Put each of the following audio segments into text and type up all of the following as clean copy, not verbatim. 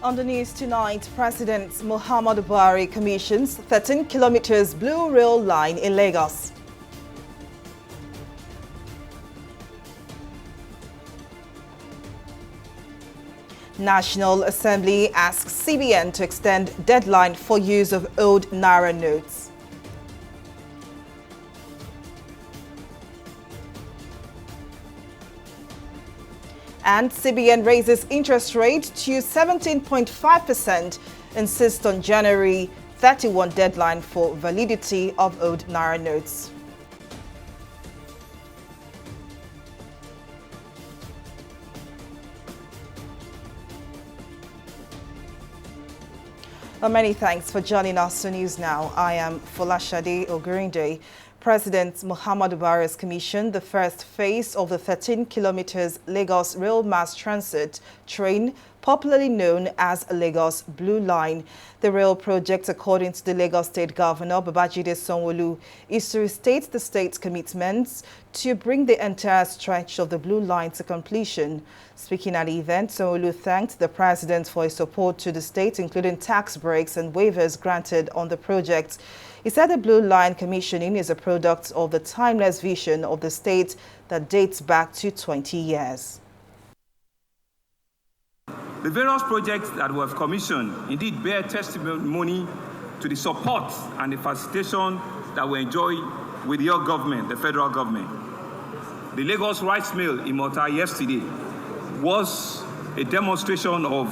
On the news tonight, President Muhammadu Buhari commissions 13 kilometers blue rail line in Lagos. National Assembly asks CBN to extend deadline for use of old Naira notes. And CBN raises interest rate to 17.5%, insists on January 31 deadline for validity of old Naira notes. Well, many thanks for joining us on News Now. I am Folashade Ogurinde. President Muhammadu Buhari has commissioned the first phase of the 13 kilometers Lagos Rail Mass Transit train, popularly known as Lagos Blue Line. The rail project, according to the Lagos State Governor Babajide Sanwo-Olu, is to restate the state's commitments to bring the entire stretch of the Blue Line to completion. Speaking at the event, Sanwo-Olu thanked the president for his support to the state, including tax breaks and waivers granted on the project. He said the Blue Line commissioning is a product of the timeless vision of the state that dates back to 20 years. The various projects that were commissioned indeed bear testimony to the support and the facilitation that we enjoy with your government, the federal government. The Lagos Rice Mill in Malta yesterday was a demonstration of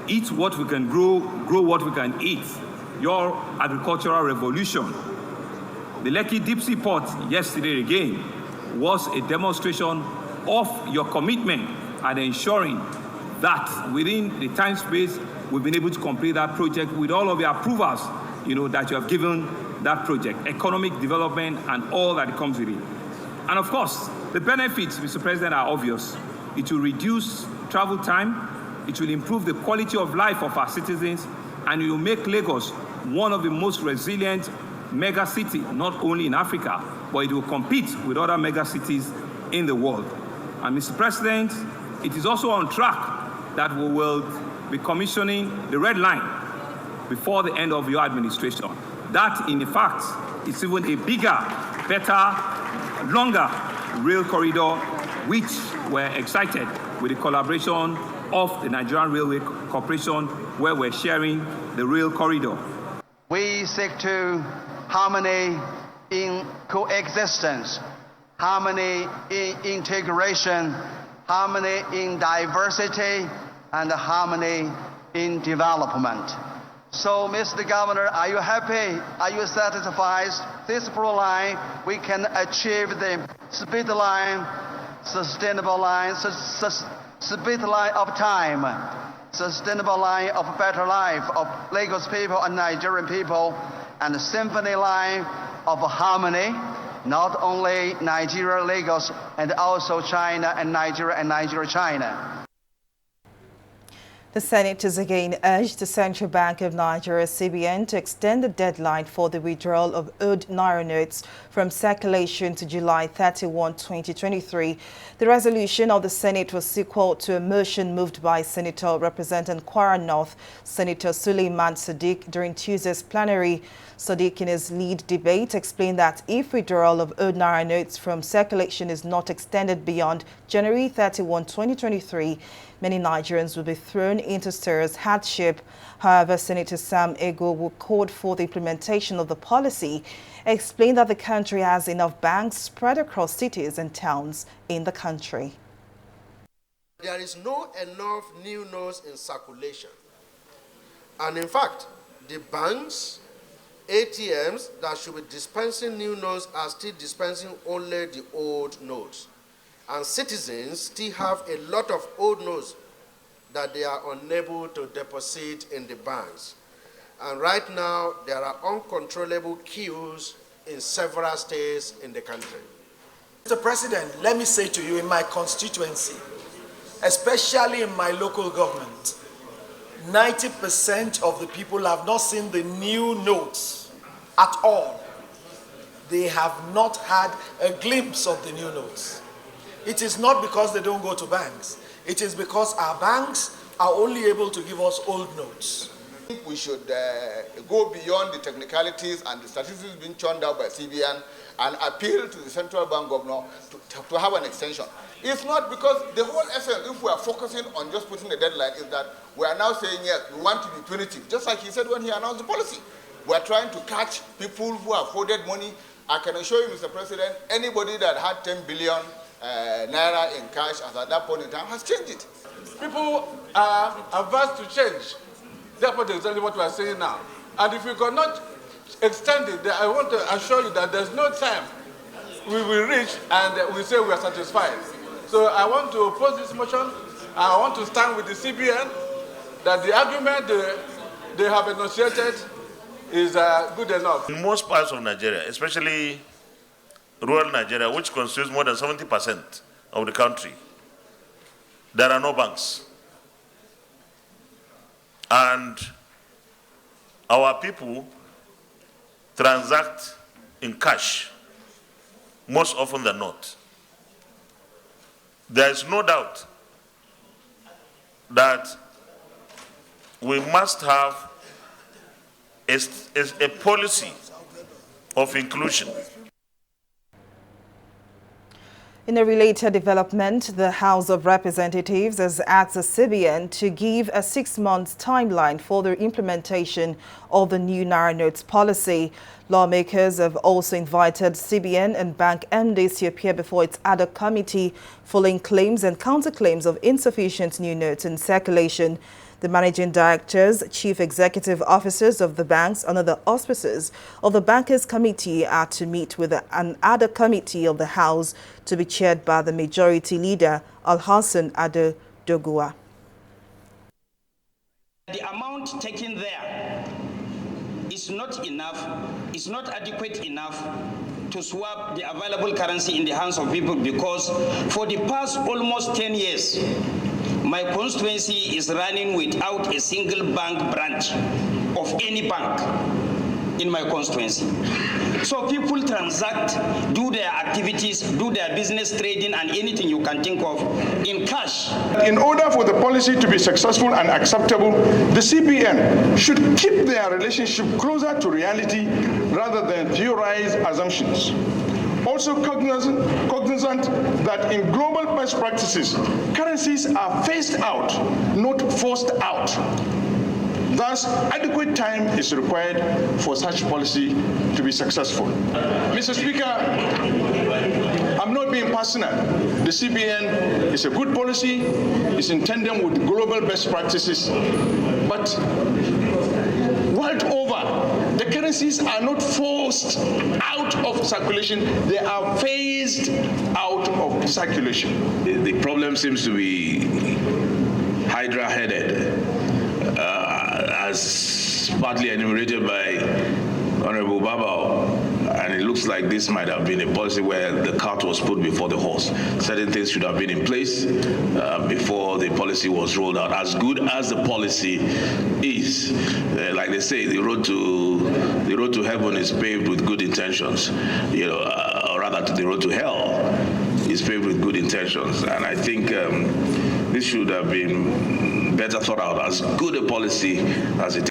eat what we can grow, grow what we can eat. Your agricultural revolution. The Lekki Deep Sea Port yesterday again was a demonstration of your commitment and ensuring that within the time space we've been able to complete that project with all of the approvals, that you have given that project, economic development and all that comes with it. And of course, the benefits, Mr. President, are obvious. It will reduce travel time, it will improve the quality of life of our citizens, and it will make Lagos one of the most resilient mega cities, not only in Africa, but it will compete with other mega cities in the world. And Mr. President, it is also on track that we will be commissioning the Red Line before the end of your administration. That, in fact, is even a bigger, better, longer rail corridor, which we're excited with the collaboration of the Nigerian Railway Corporation, where we're sharing the rail corridor. We seek to harmony in coexistence, harmony in integration, harmony in diversity, and harmony in development. So, Mr. Governor, are you happy? Are you satisfied? This Blue Line, we can achieve the speed line, sustainable line, speed line of time, sustainable line of better life of Lagos people and Nigerian people, and the symphony line of harmony, not only Nigeria, Lagos, and also China and Nigeria, China. The senators again urged the Central Bank of Nigeria, CBN, to extend the deadline for the withdrawal of old Naira notes from circulation to July 31, 2023. The resolution of the Senate was sequel to a motion moved by Senator representing Kwara North, Senator Suleiman Sadiq, during Tuesday's plenary. Sadiq, in his lead debate, explained that if withdrawal of old Naira notes from circulation is not extended beyond January 31, 2023, many Nigerians will be thrown into serious hardship. However, Senator Sam Ego, who called for the implementation of the policy, explained that the country has enough banks spread across cities and towns in the country. There is not enough new notes in circulation. And in fact, the banks, ATMs that should be dispensing new notes are still dispensing only the old notes. And citizens still have a lot of old notes that they are unable to deposit in the banks. And right now, there are uncontrollable queues in several states in the country. Mr. President, let me say to you, in my constituency, especially in my local government, 90% of the people have not seen the new notes at all. They have not had a glimpse of the new notes. It is not because they don't go to banks. It is because our banks are only able to give us old notes. I think we should go beyond the technicalities and the statistics being churned out by CBN and appeal to the central bank governor to have an extension. If not, because the whole essence, if we are focusing on just putting a deadline, is that we are now saying, yes, we want to be punitive, just like he said when he announced the policy. We are trying to catch people who have hoarded money. I can assure you, Mr. President, anybody that had 10 billion naira in cash at that point in time has changed it. People are averse to change. Therefore, that's exactly what we are saying now. And if we cannot extend it, I want to assure you that there's no time we will reach and we say we are satisfied. So I want to oppose this motion, and I want to stand with the CBN that the argument they have enunciated is good enough. In most parts of Nigeria, especially rural Nigeria, which constitutes more than 70% of the country, there are no banks. And our people transact in cash most often than not. There is no doubt that we must have a policy of inclusion. In a related development, the House of Representatives has asked the CBN to give a 6-month timeline for the implementation of the new Naira Notes policy. Lawmakers have also invited CBN and bank MDs to appear before its ad hoc committee following claims and counterclaims of insufficient new notes in circulation. The managing directors, chief executive officers of the banks under the auspices of the Bankers Committee are to meet with an ad hoc committee of the House to be chaired by the majority leader, Alhassan Ado Doguwa. The amount taken there is not enough, is not adequate enough to swap the available currency in the hands of people, because for the past almost 10 years, my constituency is running without a single bank branch of any bank in my constituency. So people transact, do their activities, do their business, trading, and anything you can think of in cash. In order for the policy to be successful and acceptable, the CBN should keep their relationship closer to reality rather than theorize assumptions. Also cognizant that in global best practices, currencies are phased out, not forced out. Thus, adequate time is required for such policy to be successful. Mr. Speaker, I'm not being personal. The CBN is a good policy, it's in tandem with global best practices, but world over, the currencies are not forced out of circulation, they are phased out of circulation. The problem seems to be hydra-headed, as partly enumerated by Honorable Babao, and it looks like this might have been a policy where the cart was put before the horse. Certain things should have been in place before the policy was rolled out. As good as the policy is, like they say, the road to heaven is paved with good intentions, or rather the road to hell is paved with good intentions. And I think this should have been better thought out, as good a policy as it is.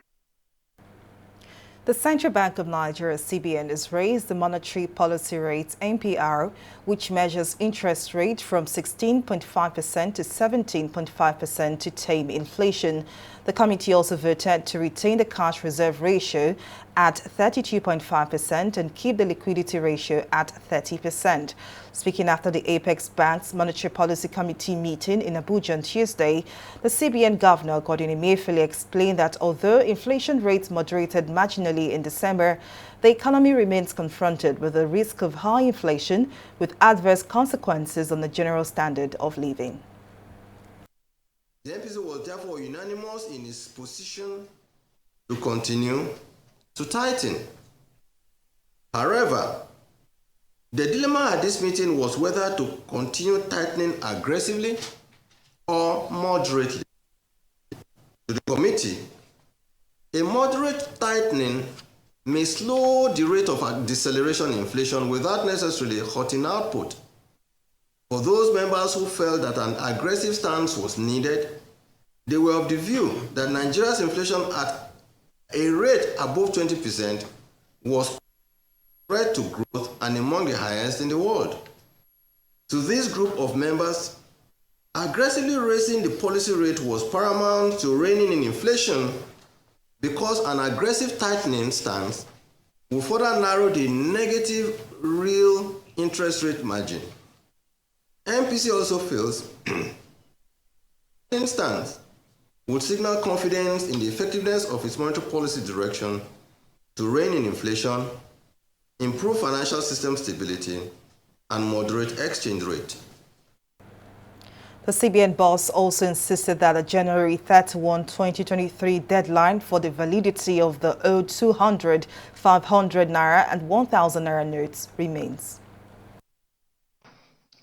The Central Bank of Nigeria, CBN, has raised the monetary policy rate, MPR, which measures interest rate from 16.5% to 17.5% to tame inflation. The committee also voted to retain the cash reserve ratio at 32.5% and keep the liquidity ratio at 30%. Speaking after the Apex Bank's Monetary Policy Committee meeting in Abuja on Tuesday, the CBN Governor, Godwin Emefiele, explained that although inflation rates moderated marginally in December, the economy remains confronted with the risk of high inflation with adverse consequences on the general standard of living. The MPC was therefore unanimous in its position to continue to tighten. However, the dilemma at this meeting was whether to continue tightening aggressively or moderately. To the committee, a moderate tightening may slow the rate of deceleration in inflation without necessarily hurting output. For those members who felt that an aggressive stance was needed, They were of the view that Nigeria's inflation at a rate above 20% was spread to growth and among the highest in the world. To this group of members, aggressively raising the policy rate was paramount to reining in inflation because an aggressive tightening stance will further narrow the negative real interest rate margin. MPC also feels stance would signal confidence in the effectiveness of its monetary policy direction to rein in inflation, improve financial system stability, and moderate exchange rate. The CBN boss also insisted that the January 31, 2023 deadline for the validity of the old 200, 500 naira and 1,000 naira notes remains.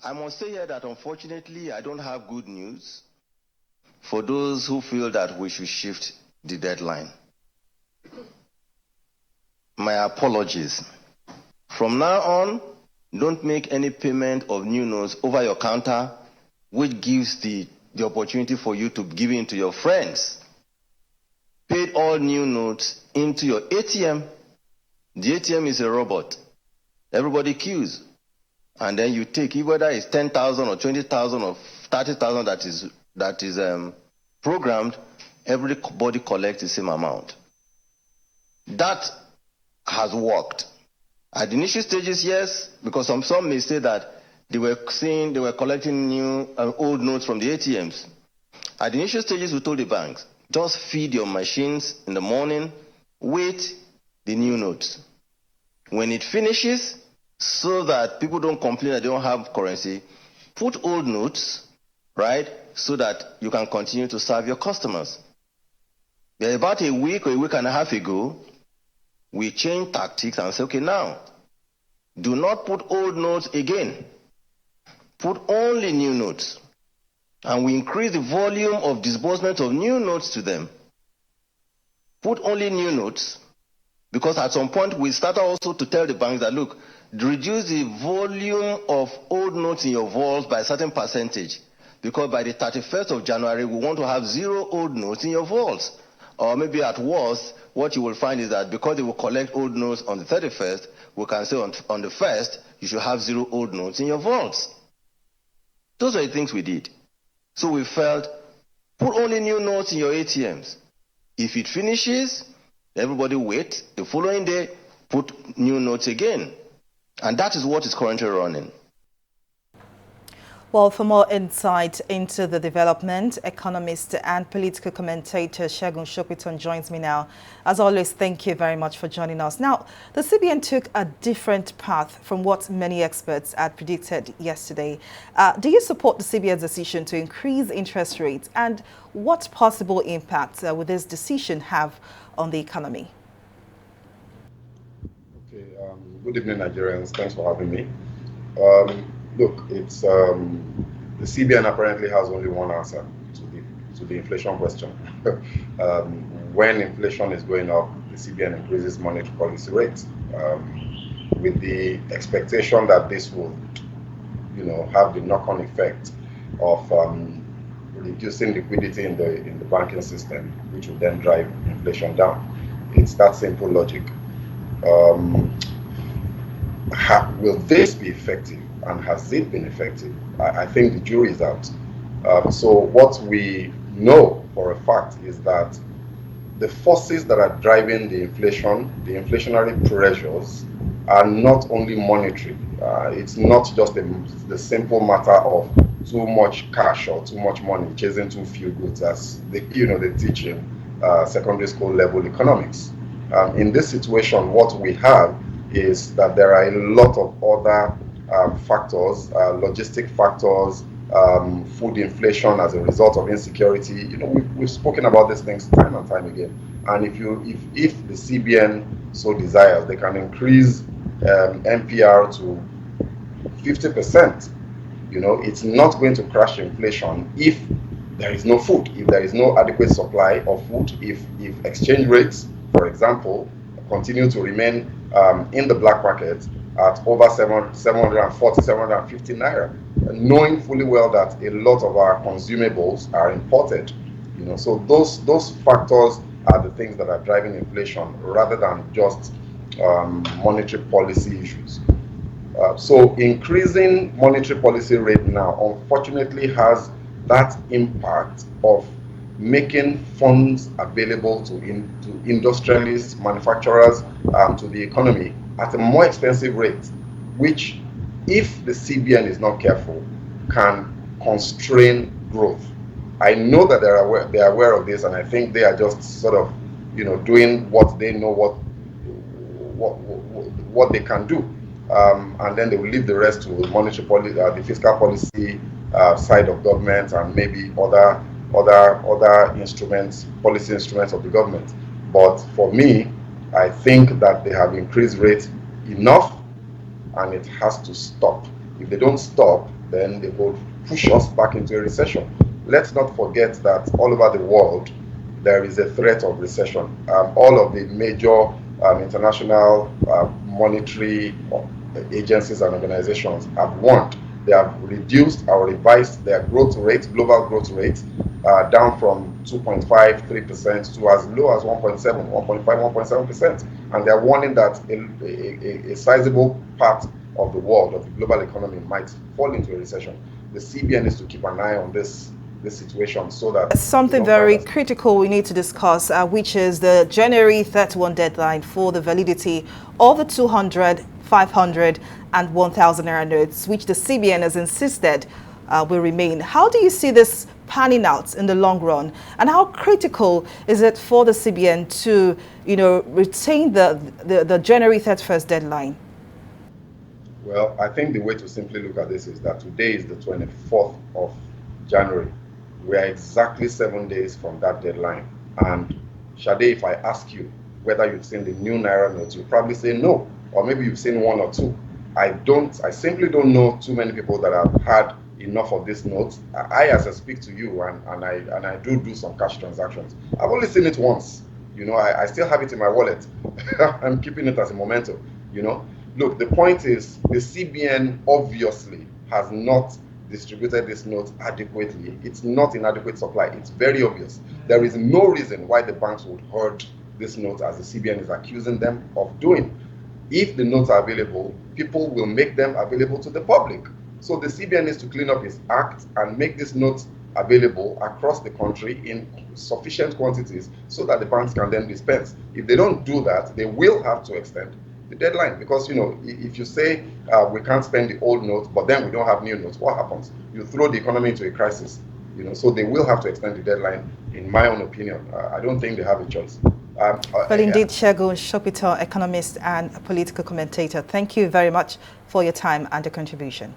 I must say here that unfortunately I don't have good news for those who feel that we should shift the deadline. My apologies. From now on, don't make any payment of new notes over your counter, which gives the opportunity for you to give in to your friends. Pay all new notes into your ATM. The ATM is a robot. Everybody queues. And then you take, whether it's 10,000 or 20,000 or 30,000 that is programmed, everybody collects the same amount. That has worked. At the initial stages, yes, because some may say that they were collecting new old notes from the ATMs. At the initial stages, we told the banks, just feed your machines in the morning with the new notes. When it finishes, so that people don't complain that they don't have currency, put old notes, right, so that you can continue to serve your customers. About a week or a week and a half ago, we changed tactics and said, okay, now, do not put old notes again. Put only new notes. And we increase the volume of disbursement of new notes to them. Put only new notes, because at some point we started also to tell the banks that, look, reduce the volume of old notes in your vaults by a certain percentage, because by the 31st of January, we want to have 0 old notes in your vaults. Or maybe at worst, what you will find is that because they will collect old notes on the 31st, we can say on the 1st, you should have 0 old notes in your vaults. Those are the things we did. So we felt, put only new notes in your ATMs. If it finishes, everybody wait. The following day, put new notes again. And that is what is currently running. Well, for more insight into the development, economist and political commentator Segun Sopiton joins me now. As always, thank you very much for joining us. Now, the CBN took a different path from what many experts had predicted yesterday. Do you support the CBN's decision to increase interest rates, and what possible impact will this decision have on the economy? Okay, good evening, Nigerians. Thanks for having me. Look, it's the CBN apparently has only one answer to the inflation question. When inflation is going up, the CBN increases monetary policy rates with the expectation that this will, have the knock-on effect of reducing liquidity in the banking system, which will then drive inflation down. It's that simple logic. Will this be effective, and has it been effective? I think the jury is out. So what we know for a fact is that the forces that are driving the inflationary pressures, are not only monetary. It's not just the simple matter of too much cash or too much money chasing too few goods, as they teach in secondary school level economics. In this situation, what we have is that there are a lot of other factors, logistic factors, food inflation as a result of insecurity. We've spoken about these things time and time again. And if the CBN so desires, they can increase MPR to 50%. It's not going to crash inflation if there is no food, if there is no adequate supply of food, if exchange rates, for example, continue to remain in the black market at over 740, 750 naira, knowing fully well that a lot of our consumables are imported. So those factors are the things that are driving inflation rather than just monetary policy issues. So increasing monetary policy rate now unfortunately has that impact of making funds available to industrialists, manufacturers, to the economy at a more expensive rate, which, if the CBN is not careful, can constrain growth. I know that they are aware of this, and I think they are just sort of, doing what they know what they can do, and then they will leave the rest to the monetary policy, the fiscal policy side of government, and maybe other instruments, policy instruments of the government. But for me, I think that they have increased rates enough, and it has to stop. If they don't stop, then they will push us back into a recession. Let's not forget that all over the world, there is a threat of recession. All of the major international monetary agencies and organizations have warned. They have reduced or revised their growth rate, global growth rate, down from 2.53% to as low as 1.7, 1.5, 1.7%. And they're warning that a sizable part of the world, of the global economy, might fall into a recession. The CBN needs to keep an eye on this situation so that... Something very critical we need to discuss, which is the January 31 deadline for the validity of the 200, 500 and 1,000 naira notes, which the CBN has insisted will remain. How do you see this panning out in the long run? And how critical is it for the CBN to, retain the January 31st deadline? Well, I think the way to simply look at this is that today is the 24th of January. We are exactly 7 days from that deadline. And Shade, if I ask you whether you've seen the new Naira notes, you'll probably say no. Or maybe you've seen one or two. I simply don't know too many people that have had enough of these notes. As I speak to you, and I do some cash transactions, I've only seen it once. I still have it in my wallet. I'm keeping it as a memento. Look, the point is the CBN obviously has not distributed this note adequately. It's not in adequate supply. It's very obvious. There is no reason why the banks would hoard this note, as the CBN is accusing them of doing. If the notes are available, people will make them available to the public. So the CBN needs to clean up its act and make these notes available across the country in sufficient quantities so that the banks can then dispense. If they don't do that, they will have to extend the deadline, because if you say we can't spend the old notes, but then we don't have new notes, what happens? You throw the economy into a crisis. So they will have to extend the deadline, in my own opinion. I don't think they have a choice. Well, indeed, Segun Shopito, economist and political commentator, thank you very much for your time and your contribution.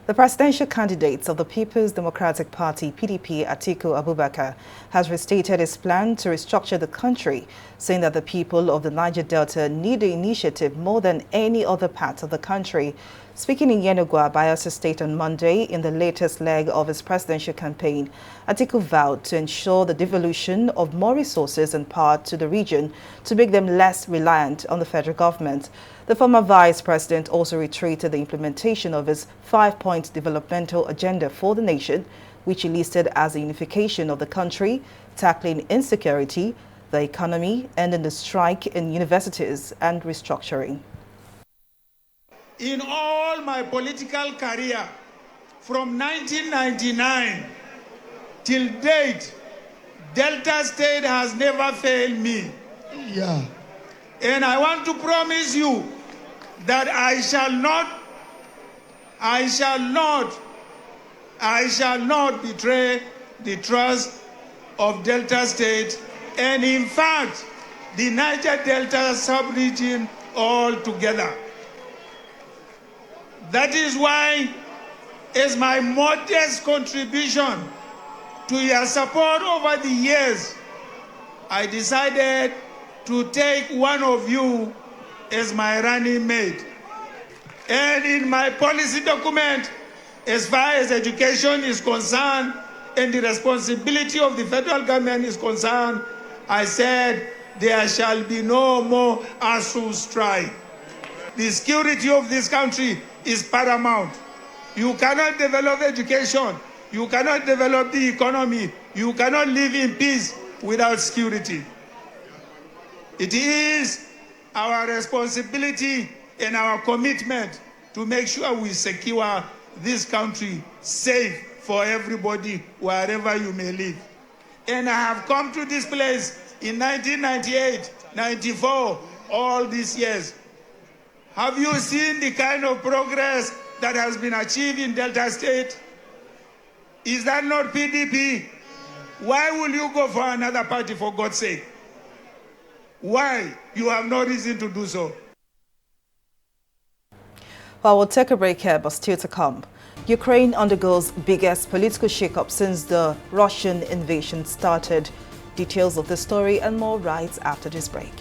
The presidential candidate of the People's Democratic Party, PDP, Atiku Abubakar, has restated his plan to restructure the country, saying that the people of the Niger Delta need the initiative more than any other part of the country. Speaking in Yenagoa, Bayelsa State on Monday in the latest leg of his presidential campaign, Atiku vowed to ensure the devolution of more resources and power to the region to make them less reliant on the federal government. The former vice president also reiterated the implementation of his 5-point developmental agenda for the nation, which he listed as the unification of the country, tackling insecurity, the economy, ending the strike in universities, and restructuring. In all my political career, from 1999 till date, Delta State has never failed me. Yeah. And I want to promise you that I shall not betray the trust of Delta State, and in fact, the Niger Delta sub-region altogether. That is why, as my modest contribution to your support over the years, I decided to take one of you as my running mate. And in my policy document, as far as education is concerned and the responsibility of the federal government is concerned, I said there shall be no more ASU strike. The security of this country is paramount. You cannot develop education You cannot develop the economy. You cannot live in peace without security. It is our responsibility and our commitment to make sure we secure this country safe for everybody, wherever you may live. And I have come to this place in 1998, 94, all these years. Have you seen the kind of progress that has been achieved in Delta State? Is that not PDP? Why will you go for another party, for God's sake? Why? You have no reason to do so. Well, we'll take a break here, but still to come. Ukraine undergoes biggest political shakeup since the Russian invasion started. Details of the story and more right after this break.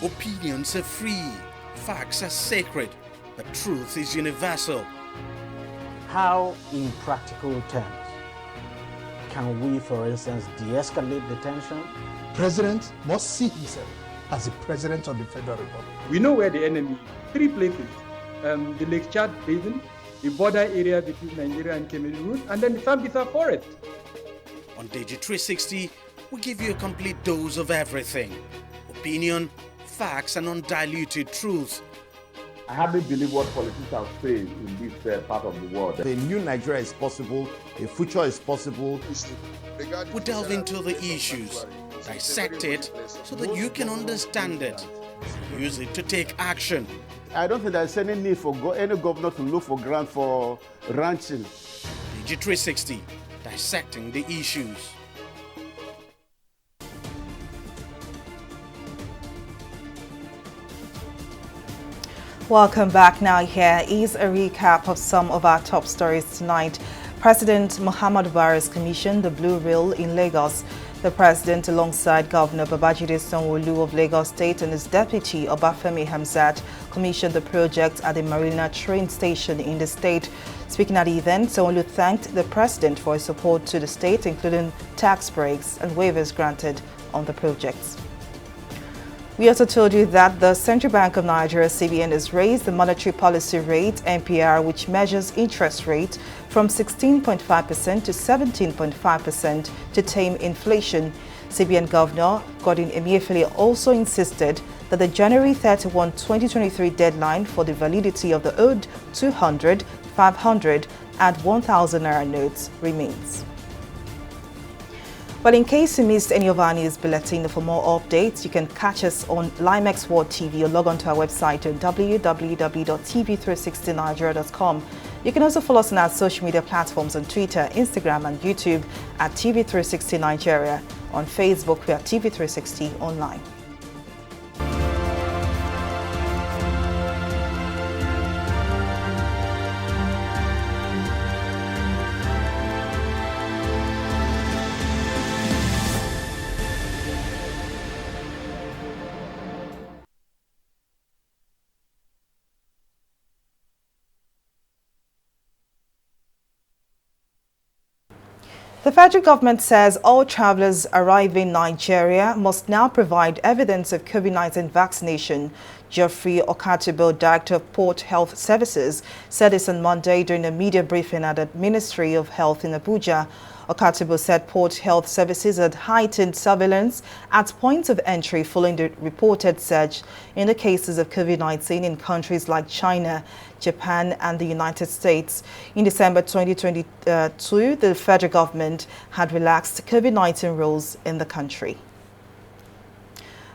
Opinions are free, facts are sacred, but truth is universal. How, in practical terms, can we, for instance, de-escalate the tension? President must see himself as the President of the Federal Republic. We know where the enemy is. 3 places. The Lake Chad Basin, the border area between Nigeria and Cameroon, and then the Sambisa Forest. On TV360, we give you a complete dose of everything. Opinion, facts, and undiluted truth. I hardly believe what politicians say in this part of the world. A new Nigeria is possible, a future is possible. We delve into the issues, dissect it so that you can understand it, use it to take action. I don't think there's any need for any governor to look for grant for ranching. TV360, dissecting the issues. Welcome back. Now here is a recap of some of our top stories tonight. President Muhammadu Buhari's commissioned the Blue Reel in Lagos. The president, alongside Governor Babajide Sanwo-Olu of Lagos State and his deputy Obafemi Hamzat, commissioned the project at the Marina train station in the state. Speaking at the event, Sanwo-Olu thanked the president for his support to the state, including tax breaks and waivers granted on the projects. We also told you that the Central Bank of Nigeria, CBN, has raised the monetary policy rate, MPR, which measures interest rate, from 16.5% to 17.5% to tame inflation. CBN Governor Godwin Emefiele also insisted that the January 31, 2023 deadline for the validity of the old 200, 500 and 1,000 naira notes remains. Well, in case you missed any of our news bulletin, for more updates, you can catch us on Limex World TV or log on to our website at www.tv360nigeria.com. You can also follow us on our social media platforms on Twitter, Instagram and YouTube at TV360 Nigeria. On Facebook, we are TV360 Online. The federal government says all travelers arriving in Nigeria must now provide evidence of COVID-19 vaccination. Geoffrey Okatibo, Director of Port Health Services, said this on Monday during a media briefing at the Ministry of Health in Abuja. Okatibo said Port Health Services had heightened surveillance at points of entry following the reported surge in the cases of COVID-19 in countries like China, Japan and the United States. In December 2022, the federal government had relaxed COVID-19 rules in the country.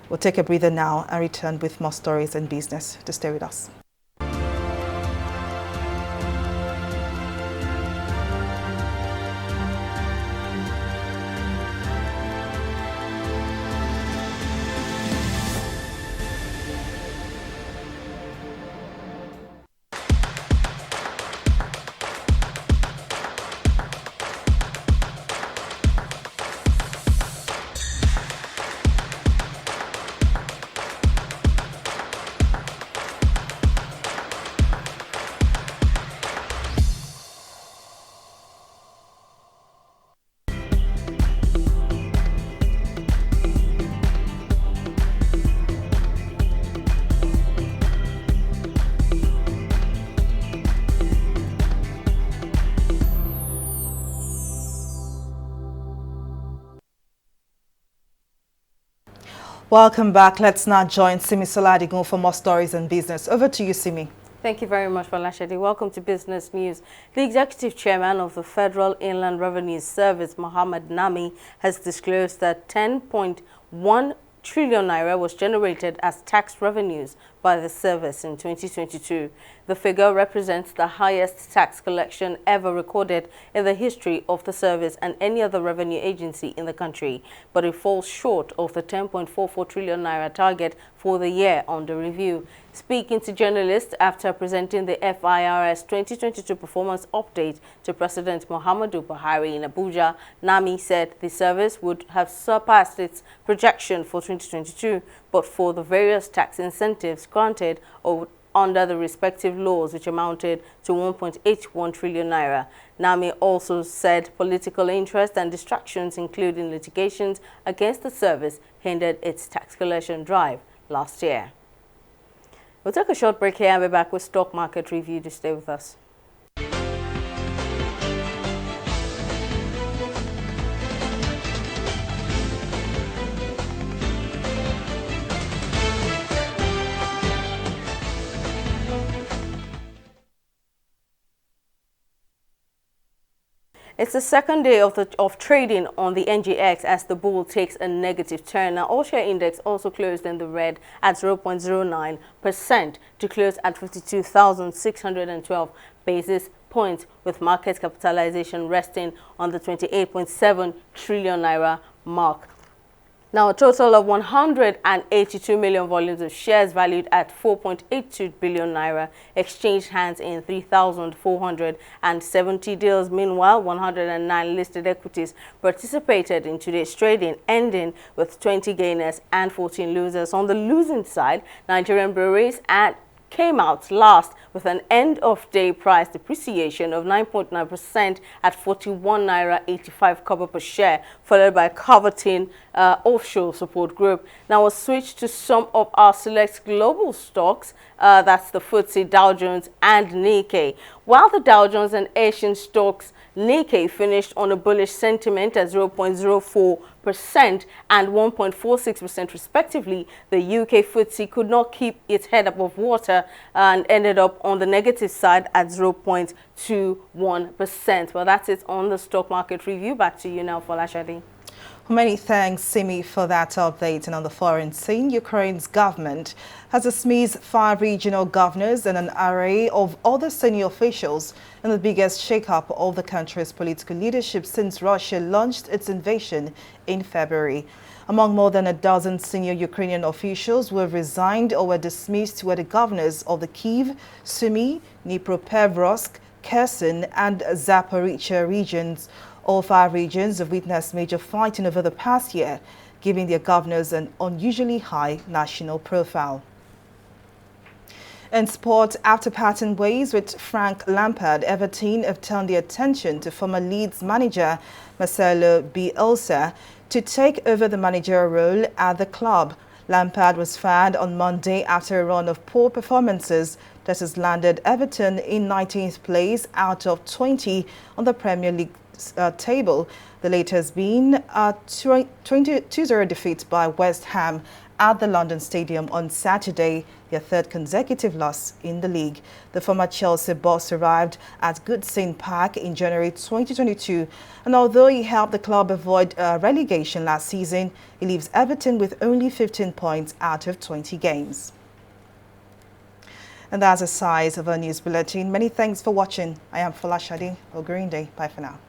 We'll take a breather now and return with more stories and business. To stay with us. Welcome back. Let's now join Simi Soladigun for more stories and business. Over to you, Simi. Thank you very much, Falashadi. Welcome to Business News. The Executive Chairman of the Federal Inland Revenue Service, Mohammed Nami, has disclosed that 10.1 trillion naira was generated as tax revenues by the service in 2022. The figure represents the highest tax collection ever recorded in the history of the service and any other revenue agency in the country, but it falls short of the 10.44 trillion naira target for the year under review. Speaking to journalists after presenting the FIRS 2022 performance update to President Muhammadu Buhari in Abuja, Nami said the service would have surpassed its projection for 2022, but for the various tax incentives granted under the respective laws, which amounted to 1.81 trillion naira. Nami also said political interest and distractions, including litigations against the service, hindered its tax collection drive last year. We'll take a short break here and be back with Stock Market Review. To stay with us. It's the second day of trading on the NGX as the bull takes a negative turn. Now, all-share index also closed in the red at 0.09% to close at 52,612 basis points, with market capitalization resting on the 28.7 trillion naira mark. Now, a total of 182 million volumes of shares valued at 4.82 billion naira exchanged hands in 3,470 deals. Meanwhile, 109 listed equities participated in today's trading, ending with 20 gainers and 14 losers. On the losing side, Nigerian breweries came out last with an end-of-day price depreciation of 9.9% at 41 naira 85 kobo per share, followed by Coverton Offshore Support Group. Now, we'll switch to some of our select global stocks. That's the FTSE, Dow Jones and Nikkei. While the Dow Jones and Asian stocks, Nikkei finished on a bullish sentiment at 0.04% and 1.46% respectively. The UK FTSE could not keep its head above water and ended up on the negative side at 0.21%. Well, that's it on the stock market review. Back to you now, Folashadi. Many thanks, Simi, for that update. And on the foreign scene, Ukraine's government has dismissed 5 regional governors and an array of other senior officials in the biggest shakeup of the country's political leadership since Russia launched its invasion in February. Among more than a dozen senior Ukrainian officials who have resigned or were dismissed were the governors of the Kyiv, Sumy, Dnipropetrovsk, Kherson and Zaporizhzhia regions. All 5 regions have witnessed major fighting over the past year, giving their governors an unusually high national profile. In sport, after parting ways with Frank Lampard, Everton have turned their attention to former Leeds manager Marcelo Bielsa to take over the managerial role at the club. Lampard was fired on Monday after a run of poor performances that has landed Everton in 19th place out of 20 on the Premier League table, the latest being a 2-0 defeat by West Ham at the London Stadium on Saturday, their 3rd consecutive loss in the league. The former Chelsea boss arrived at Goodison Park in January 2022, and although he helped the club avoid relegation last season, he leaves Everton with only 15 points out of 20 games. And that's the size of our news bulletin. Many thanks for watching. I am Folashadi Ogurinde. Bye for now.